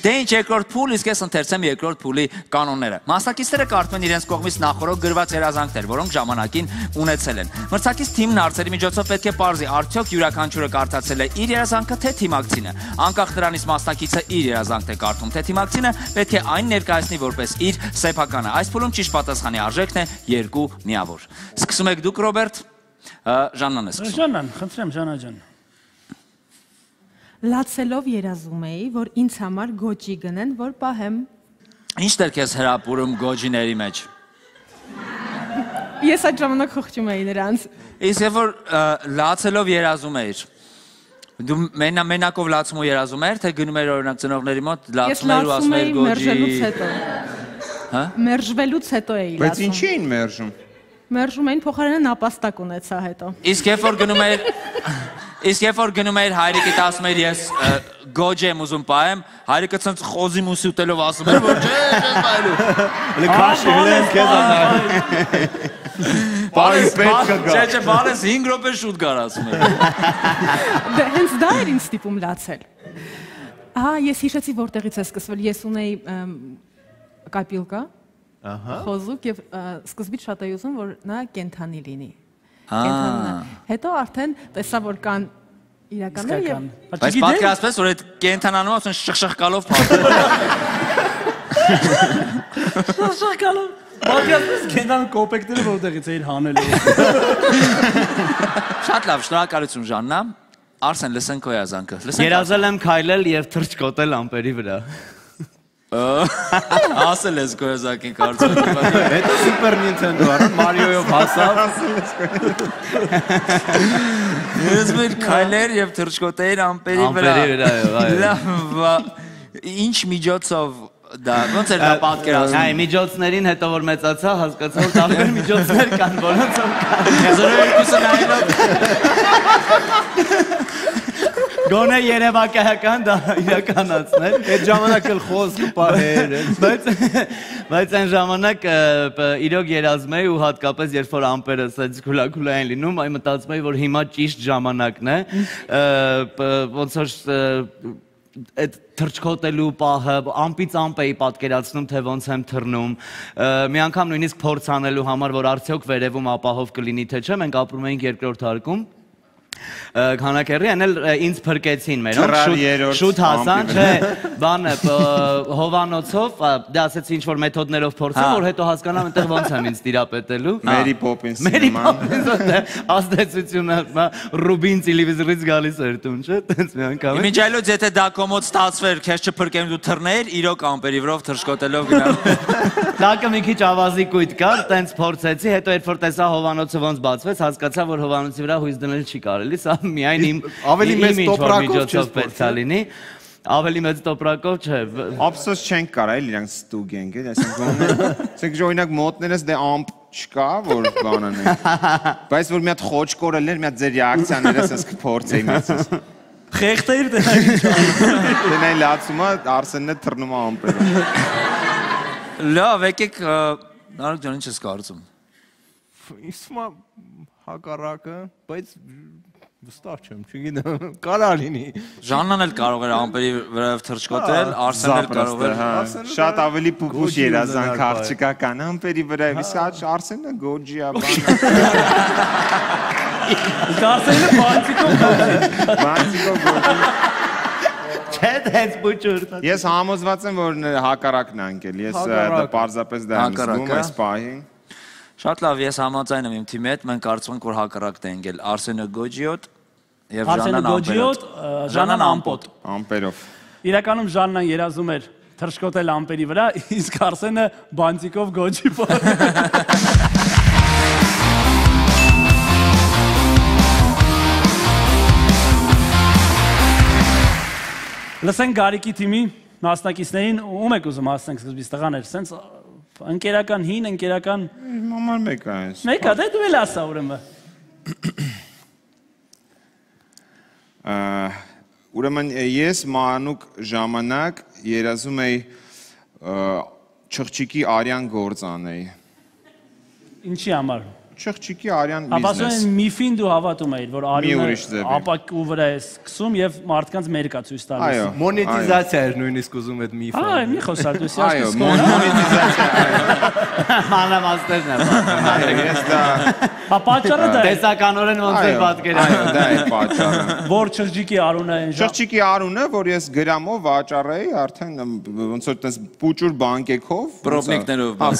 Դե ինչ երկրորդ փուլ, իսկ ես ընթերցեմ երկրորդ փուլի կանոնները։ Մասնակիցները կարդում են իրենց կողմից նախորդ գրված երազանքներ, որոնք ժամանակին ունեցել են։ Մրցակից թիմն հարցերի միջոցով պետք է պարզի, արդյոք յուրաքանչյուրը կարդացել է իր երազանքը, թե թիմակցինը։ Անկախ դրանից մասնակիցը իր երազանքն է կարդում, թե թիմակցինը պետք է այն ներկայացնի որպես իր սեփականը։ Այս փուլում ճիշտ պատասխանի արժեքն է 2 միավոր։ Սկսում եք դուք Ռոբերտ, Ժաննան է սկսում։ Ժաննան, խնդրեմ Ժաննա ջան։ Լացելով երազում էի, որ ինձ համար գոջի գնեն, որ պահեմ։ Ինչ դեր քեզ հրապուրում գոջիների մեջ։ Ես այդ ժամանակ խղճում էի նրանց։ Իսկ երբ որ լացելով երազում էիր, դու մենակով լացում ու երազում էիր, թե գնում էիր օրինակ ծնողների մոտ, լացում էիր ու ասում էիր գոջի։ Հա? Մերժվելուց հետո էի լացում։ Բայց ինչի էին մերժում։ Մերժում էին փոխարենը նապաստակ ունեցա հետո։ Իսկ երբ որ գնում էիր հայրիկիդ ասում էիր ես գոջ եմ ուզում պահեմ, հայրիկը ցած խոզի մուսի ուտելով ասում էր որ չէ, չես պահելու։ Լքաշի հենց քեզ անա։ Բարես պետք է գա։ Չէ, բարես 5 րոպե շուտ գար ասում էր։ Դե հենց դա էր ինձ ստիպում լացել։ Ահա ես հիշեցի որտեղից է սկսվել, ես ունեի կապիլկա։ Խոզուկ եւ սկզբից շատ էի ուզում որ նա կենթանի լինի։ Հետո արդեն տեսա որ կան իրականներ եւ բայց պատկերացրես որ այդ կենթանանում ասեն շխշխկալով փոխել։ Շխշխկալով։ Պատկերացրես կենթան կոպեկները որտեղից էիր հանելու։ Շատ լավ, շնորհակալություն Ժաննա։ Արսեն, լսենք քո երազանքը։ Երազել եմ քայլել եւ թռչկոտել ամպերի վրա։ Ասել ես քո երազանքին կարծում եմ։ Հետո Super Nintendo առան Mario-ով հասավ։ Ես մեր քայլեր եւ թռչկոտեիր ամպերի վրա։ Լավ, ինչ միջոցով դա ոնց էր դա պատկերացնում։ Այ միջոցներին հետո որ մեծացա հասկացա որ տարբեր միջոցներ կան որոնցով կան։ Զորոյկուսը նայելով Գոնե երևակայական դա իրականացնել։ Այդ ժամանակ էլ խոս կպահեր։ Բայց այն ժամանակ իրոք երազում էի ու հատկապես երբ որ ամպերը ասած քուլա են լինում, այ մտածում էի որ հիմա ճիշտ ժամանակն է։ Ոնց որ այդ թռչկոտելու պահը ամպից ամպ էի պատկերացնում թե ոնց եմ թռնում։ Մի անգամ նույնիսկ փորձ անելու համար որ արդյոք վերևում ապահով կլինի թե չէ, մենք ապրում էինք երկրորդ հարկում։ Քանակերի են էլ ինձ փրկեցին մերոնք շուտ հասան, չէ, բանը հովանոցով, դե ասեցի ինչ որ մեթոդներով փորձեմ, որ հետո հասկանամ այնտեղ ոնց եմ ինձ տիրապետելու։ Մերի Պոպինս ազդեցությունը Ռուբին տելևիզորից գալիս էր տուն, չէ, տենց մի անգամ։ Մինչ այլոց եթե դա կոմոդ ստացվեր, քեզ չփրկեմ դու թռներ, իրոք ամպերի վրով թռչկոտելով գնալ։ Տակը մի քիչ ավազի կույտ կար, տենց փորձեցի, հետո երբ որ տեսա հովանոցը ոնց բացվեց, հասկացա որ հովանոցի վրա հույս դնել չի կարելի, սա միայն իմ ավելի մեծ տոպրակով չես պետքա լինի, ավելի մեծ տոպրակով չէ։ Ափսոս չենք կարել իրանք ստուգ ենք, այսինքն օրինակ մոտներս դե ամպ չկա, որ բան անենք։ Բայց որ մի հատ խոճկորել էր, մի հատ ձեր ռեակցիաները ասես կփորձեի մեծս։ Խեղտեիր դե Դենայ լացումա Արսենն է թռնում ամպերը։ Լավ, եկեք Նարեկ ջան, ինչ ես կարծում։ Իսկ մա հակառակը, բայց Վստահ չեմ, չգիտեմ, կարող լինի։ Ժաննան էլ կարող էր ամպերի վրայով թռչկոտել, Արսենն էլ կարող էր։ Շատ ավելի փուփուշ երազանք աղջկա կան ամպերի վրայով, իսկ Արսենը գոջիա բան։ Արսենը բանցիկով գոջի։ Չէ, դες բուջուր։ Ես համոզված եմ, որ հակառակն է անկել։ Ես պարզապես դա եմ զգում այս պահին։ Շատ լավ, ես համաձայն եմ իմ թիմի հետ, մենք կարծում ենք, որ հակառակն է եկել Արսենը գոջիոտ եւ Ժաննան ամպոտ։ Ամպերով։ Իրականում Ժաննան երազում էր թռչկոտել ամպերի վրա, իսկ Արսենը բանցիկով գոջի փոխել։ Լսենք Գարիկի թիմի մասնակիցներին, ում եք ուզում ասենք սկզբից տղաներ, սենց ընկերական հին, ընկերական Մաման մեկ է այս։ Մեկ է, դե դու էլ ասա ուրեմն։ Ուրեմն ես մանուկ ժամանակ երազում էի չղջիկի արյան գործ անեի։ Ինչի համար։ Չղջիկի արյան Ապա բիզնես։ միֆին դու հավատում էիր, որ արյունը ապակու վրա է սկսում եւ մարդկանց մերկա ցույց տալիս։ Այո։ Մոնետիզացիա էր նույնիսկ ուզում այդ միֆը։ Այո, մի խոսալ դու Այո, մոնետիզացիա։ Մանրամասներն է։ Ես դա Պատճառը դա է։ Տեսականորեն ոնց է պատկերը։ Այո, դա է պատճառը։ Որ չղջիկի արյունը այն Չղջիկի արյունը, որ ես գրամով վաճառեի, արդեն ոնց որ տես պուճուր բանկեքով,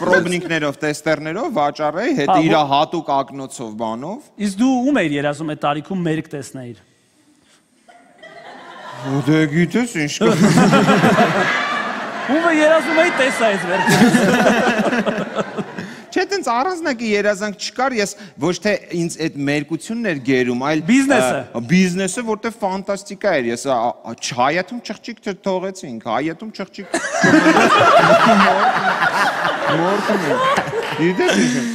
պրոբնիկներով, տեստերներով վաճառեի, հետո իր հատուկ ակնոցով բանով։ Իսկ դու ում էիր երազում այդ տարիքում մերկ տեսնեիր։ Դե գիտես ինչ կա։ Ումը երազում էի տեսա այս վերջին։ Չէ, տենց առանձնակի երազանք չկար, ես ոչ թե ինձ այդ մերկությունն էր գերում, այլ բիզնեսը, որտեղ ֆանտաստիկա էր, ես Հայաթում չղջիկ թողեցինք, Հայաթում չղջիկ մորտում ենք, գիտես ինչ եմ,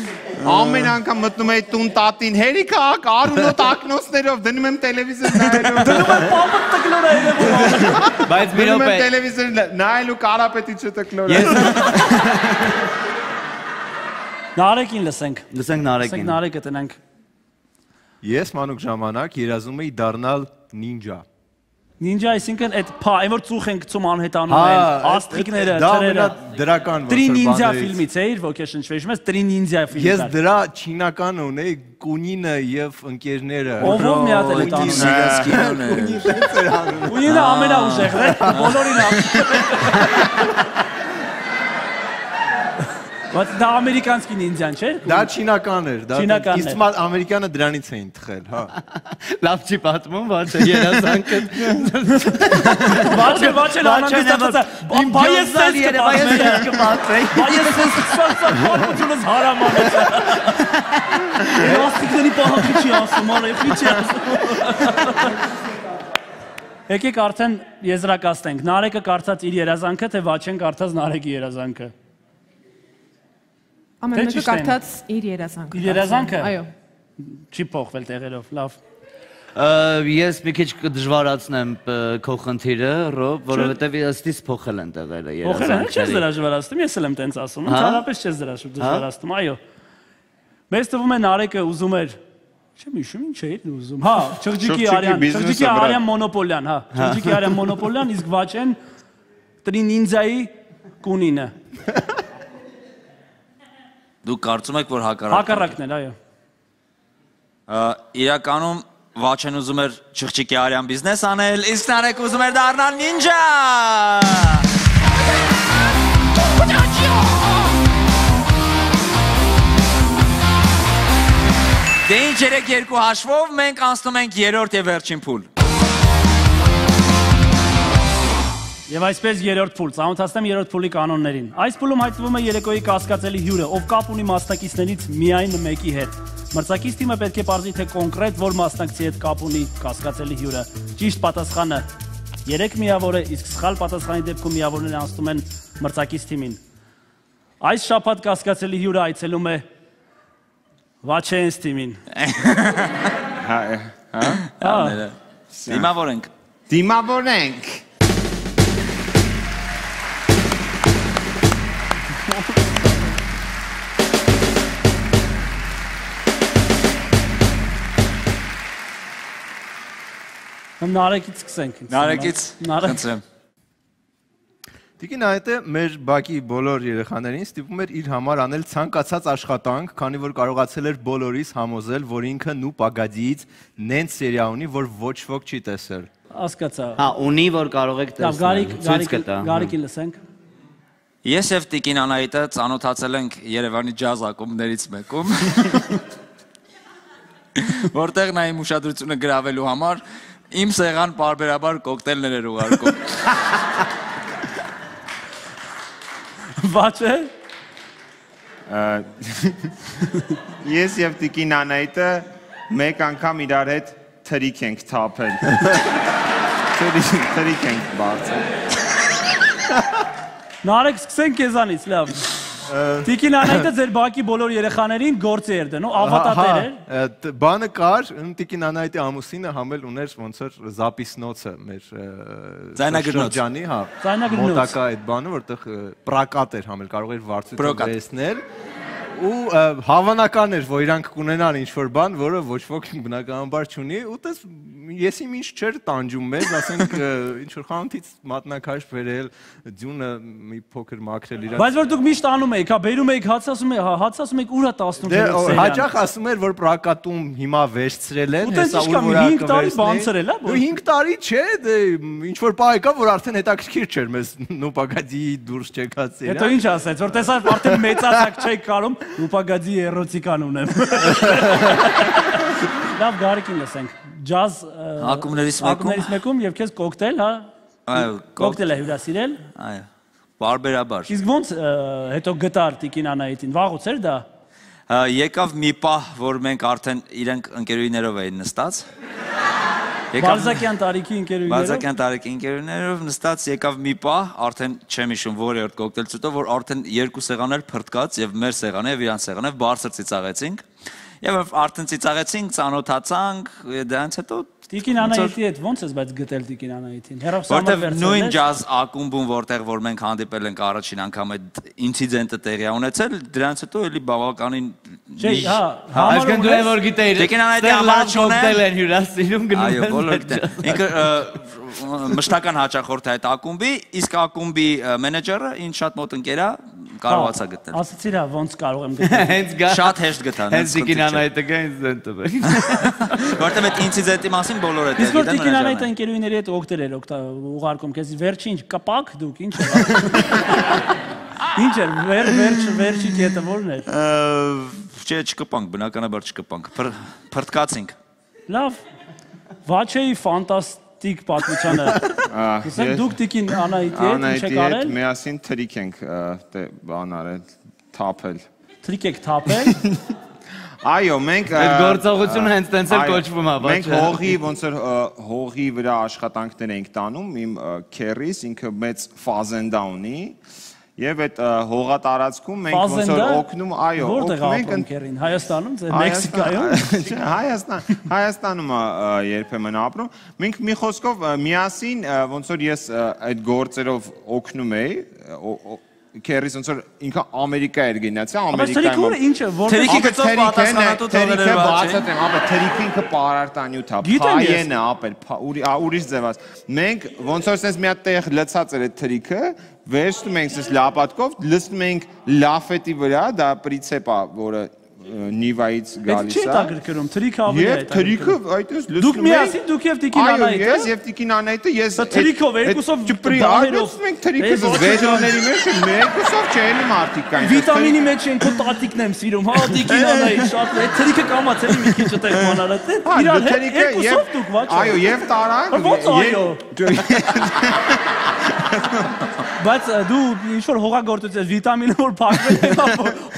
ամեն անգամ մտնում էի տուն տատին, հերիք ակ, արունոտ ակնոցներով, դնում եմ տելևիզոր նայելու, դնում եմ պապը տկլոր այրելու, բայց մի դնում եմ տելևիզոր նայելու կարապետիչը տկլոր Նարեկին լսենք։ Լսենք Նարեկին։ Լսենք Նարեկը տնենք։ Ես մանուկ ժամանակ երազում էի դառնալ նինջա։ Նինջա, այսինքն այդ այն որ ծուխ են գցում անհետանում են, աստղիկները, թրերը։ Դա դրական ոնց Տրի նինջա ֆիլմից էիր ոգեշնչվել, ես Տրի նինջա ֆիլմից։ Ես դրա չինական ունեի Կունինը եւ ընկերները։ Ով մի հատ էլ տանում։ Կունինը ամենաուժեղն է, բոլորին Բայց դա ամերիկանցի նինջան չէր։ Դա չինական էր, դա իսկ ամերիկանը դրանից էին թխել, հա։ Լավ չի պատմում, ոչ է երազանքը։ Ոչ է անհանգստացած։ Բայց ես կպատրեի։ Բայց ես պատմությունս հարամանեց։ Ոստիկների պահակի չի ասում, արեփի չի ասում։ Եկեք արդեն եզրակացնենք։ Նարեկը կարծած իր երազանքը, թե Վաչեն կարծած Նարեկի երազանքը։ Ամեն մեկը կարդաց իր երազանքը։ Իր երազանքը։ Այո։ Չի փոխվել տեղերով, լավ։ Ես մի քիչ կդժվարացնեմ քո խնդիրը, Ռոբ, որովհետև ըստիս փոխել են տեղերը երազանքները։ Փոխել են, չես դժվարացնում, ես էլ եմ տենց ասում, ընդհանրապես չես դժվարացնում, այո։ Մեզ թվում է Նարեկը ուզում էր, չեմ հիշում ինչ էր ուզում։ Հա, Չղջիկի արյան մոնոպոլյան, հա, Չղջիկի արյան մոնոպոլյան, իսկ Վաչեն Տրի նինձայի կունինը։ Դու կարծում եք, որ հակառակն էր, այո։ Իրականում Վաչեն ուզում էր չղջիկի արյան բիզնես անել, իսկ Նարեկ ուզում էր դառնալ նինջա։ Դե ինչ 3-2 հաշվով մենք անցնում ենք երրորդ եւ վերջին փուլ։ Եվ այսպես երրորդ փուլ, ծանոթացնեմ երրորդ փուլի կանոններին։ Այս փուլում հայտնվում է երեկոյի կասկածելի հյուրը, ով կապ ունի մասնակիցներից միայն մեկի հետ։ Մրցակից թիմը պետք է պարզի, թե կոնկրետ որ մասնակցի հետ կապ ունի կասկածելի հյուրը։ Ճիշտ պատասխանը 3 միավոր է, իսկ սխալ պատասխանի դեպքում միավորները անցնում են մրցակից թիմին։ Այս շաբաթ կասկածելի հյուրը այցելում է Վաչեն's թիմին։ Դիմավորենք։ Դիմավորենք։ Նարեկից սկսենք։ Նարեկից խնդրեմ։ Տիկին Անետը մեր բակի բոլոր երեխաներին ստիպում էր իր համար անել ցանկացած աշխատանք, քանի որ կարողացել էր բոլորիս համոզել, որ ինքը նու պագադիից նենց սերիա ունի, որ ոչ ոք չի տեսել։ Հասկացա։ Հա, ունի, որ կարող եք տեսնել։ Գարիկի լսենք։ Ես եւ Տիկին Անահիտը ծանոթացել ենք Երևանի ջազ ակումբներից մեկում, որտեղ նա իմ ուշադրությունը գրավելու համար իմ սեղան պարբերաբար կոկտեյլներ էր ուղարկում։ Բաչ է։ Ես եւ Տիկին Անահիտը մեկ անգամ իրար հետ թրիկ ենք թափել։ Թրիկ ենք բարձր։ Նարեկ սկսենք քեզանից, լավ։ Տիկին Անահիտը ձեր բակի բոլոր երեխաներին գործի էր դնում, ավատատեր էր։ Բանը կար, Տիկին Անահիտի ամուսինը համել ուներ ոնց որ զապիսնոցը մեր շրջանի, հա։ Մոտակա այդ բանը, որտեղ պրակատ էր համել, կարող էր վարձույթ վերցնել։ Ու հավանական էր, որ իրանք կունենան ինչ-որ բան, որը ոչ ոք բնականաբար չունի, ու տես եսի ինչ չէր տանջում մեզ, ասենք ինչ-որ խանութից մատնաքաշ բերել, ձյունը մի փոքր մաքրել իրան։ Բայց որ դուք միշտ անում եք, հա, բերում եք, հաց ասում եք, ուր է տասնում սերիան։ Հաճախ ասում էր, որ պրակատում հիմա վերցրել են, հեսա ուր որ 5 տարի բանցրել, հա։ 5 տարի չէ, դե ինչ-որ բա եկա, որ արդեն հետաքրքիր չէր մեզ նոպագադի դուրս չեկած սերիան։ Հետո ինչ ասեց, որ տեսա արդեն մեծացակ չեք կարում Ուպագադի էրոտիկան ունեմ։ Լավ, Գարիկին լսենք։ Ջազ ակումբներից մեկում եւ քեզ կոկտեյլ, հա։ Այո, կոկտեյլ է հյուրասիրել։ Այո, բարբերաբար։ Իսկ ոնց հետո գտար Տիկին Անահիտին, վաղուց էր դա։ Եկավ մի պահ, որ մենք արդեն իրենք ընկերուներով էին նստած։ Բալզակյան տարիքի ընկերուներով։ Բալզակյան տարիքի ընկերուներով նստած եկավ մի պահ, արդեն չեմ հիշում որի կոկտեյլից հետո, որ արդեն երկու սեղաններ փրտկած եւ մեր սեղանը եւ իրան սեղանը բարձր ծիծաղեցինք։ Եվ արդեն ծիծաղեցինք, ծանոթացանք, դրանից հետո Տիկին Անահիտի հետ ոնց ես բայց գտել Տիկին Անահիտին։ Որտեւ նույն ջազ ակումբում, որտեղ որ մենք հանդիպել ենք առաջին անգամ այդ ինցիդենտը տեղի ունեցել, դրանից հետո էլի բավականին Չէ, հա, այսինքն դու որ գիտեիր։ Տիկին Անահիտի համար կոկտեյլ են հյուրասիրում գնում։ Այո, բոլորը։ Ինքը մշտական հաճախորդ է այդ ակումբի, իսկ ակումբի մենեջերը ինձ շատ մոտ ընկեր է, կարողացա գտնել։ Ասացիր, հա, ոնց կարող եմ գտնել։ Հենց գա։ Շատ հեշտ գտա։ Հենց Տիկին Անահիտը գա ինձ դեն տվել։ Որտեղ այդ ինցիդենտի մասին բոլորը դեռ գիտեն։ Իսկ որ Տիկին Անահիտը ընկերուների հետ օգտել էր ուղարկում քեզ վերջին կպակ դուք ինչ էր։ Ինչ էր վերջի կետը որն էր։ Չէ, չկպանք, բնականաբար չկպանք։ Փրտկացինք։ Լավ։ Վաչեի ֆանտաստիկ պատմությանը։ Իսկ դուք Տիկին Անահիտի հետ ինչ եք արել։ Անահիտի հետ միասին թրիկ ենք բան արել, թափել։ Թրիկ եք թափել։ Այո, մենք այդ գործողությունը հենց տենց էլ կոչվում է, բաց։ Մենք հողի ոնց որ հողի վրա աշխատանքներ ենք տանում, իմ քերիս ինքը մեծ ֆազենդա ունի։ Եվ այդ հողատարածքում մենք ոնց որ օգնում, այո, օգնում ենք քերին Հայաստանում, Մեքսիկայում։ Հայաստանում երբեմն ապրում։ Մենք մի խոսքով միասին ոնց որ ես այդ գործերով օգնում էի, քերիս ոնց որ ինքը Ամերիկա էր գնացի, Ամերիկայում։ Բայց ինչ է, որ թրիկի գծով պատասխանատու թողել էր բացած եմ, ապա թրիկը ինքը պարարտանյութ է, փայեն է, ապել, ուրիշ ձևաց։ Մենք ոնց որ sense մի հատ տեղ լցած էր այդ թրիկը, վերցնում ենք sense լապատկով, լցնում ենք լաֆետի վրա, դա պրիցեպ է, որը Նիվայից գալիս է։ Չէ՞ տագրկերում, թրիկը ավելի է։ Եվ թրիկը այդպես լցնում ենք։ Դուք միասին դուք եւ Տիկին Անահիտը։ Այո, ես եւ Տիկին Անահիտը, ես թրիկով երկուսով ճպրիով մենք թրիկը վեժոների մեջ մեկուսով չէ՞ մարդիկ կային։ Վիտամինի մեջ են քո տատիկն եմ սիրում, հա Տիկին Անահիտ, շատ է։ Թրիկը կամաց էլի մի քիչ այդտեղ բանալը։ Իրար հետ երկուսով դուք ոչ։ Այո, եւ տարանք։ Ո՞նց այո։ Բայց դու ինչ որ հողագործություն ես վիտամինը որ փակվել է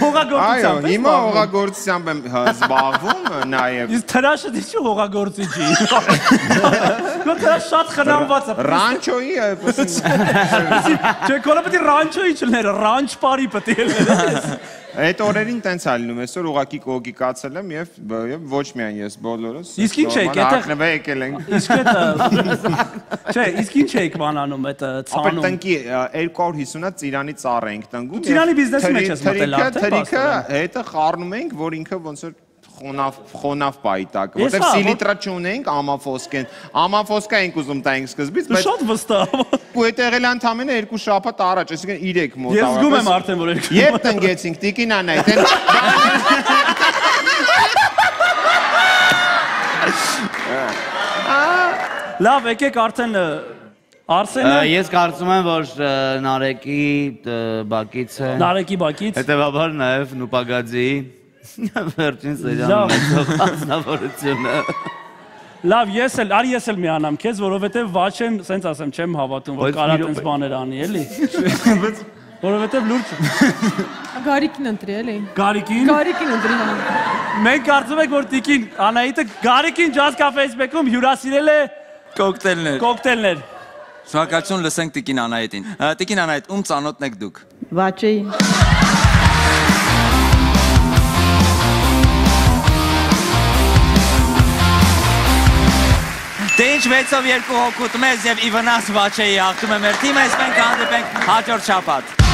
հողագործությամբ։ Այո, հիմա հողագործությամբ եմ զբաղվում նաև։ Իսկ թրաշը դի չի հողագործիչի։ Քո թրաշ շատ խնամված է։ Ռանչոյի այդպես։ Չէ, քոլը պետք է ռանչոյի չլներ, ռանչ բարի պետք է լիներ։ Այդ օրերին տենց է լինում, այսօր ուղակի կողքի կացել եմ եւ ոչ միայն ես, բոլորս։ Իսկ ինչ եք, այդտեղ եկել ենք։ Իսկ այդ չէ, իսկ ինչ եք բանանում այդ ցանում։ Ապա տնկի 250-ը ծիրանի ծառ ենք տնկում։ Ծիրանի բիզնեսի մեջ ես մտել արդեն։ Թրիկը հետը խառնում ենք, որ ինքը ոնց որ խոնավ պայտակ, որտեղ սիլիտրա չունենք, ամաֆոսկա ենք ուզում տայինք սկզբից, բայց շատ վստահ։ Ու այդ եղել ընդամենը 2 շաբաթ առաջ, այսինքն 3 մոտ։ Ես զգում եմ արդեն որ 2։ Երբ տնկեցինք Տիկին Անայդ, Լավ, եկեք արդեն Արսենը։ Ես կարծում եմ, որ Նարեկի բակից է։ Նարեկի բակից։ Հետևաբար նաև Նուպագաձի վերջին սերիալը ունեցող անձնավորությունը։ Լավ, ես էլ միանամ քեզ, որովհետև Վաչեն, սենց ասեմ, չեմ հավատում, որ կարա տենց բաներ անի, էլի։ Որովհետև լուրջ։ Գարիկին ընտրի, էլի։ Գարիկին։ Գարիկին ընտրի, հա։ Մենք կարծում ենք, որ Տիկին Անահիտը Գարիկին Jazz Cafe-ում հյուրասիրել է կոկտեյլներ։ Շնորհակալություն, լսենք Տիկին Անահիտին։ Տիկին Անահիտ, ում ծանոթն եք դուք։ Վաչեի։ Դե ինչ 6-2 հոգուտ մեզ եւ Իվնաս Վաչեի հաղթում է մեր թիմը, մենք հանդիպենք հաջորդ շաբաթ։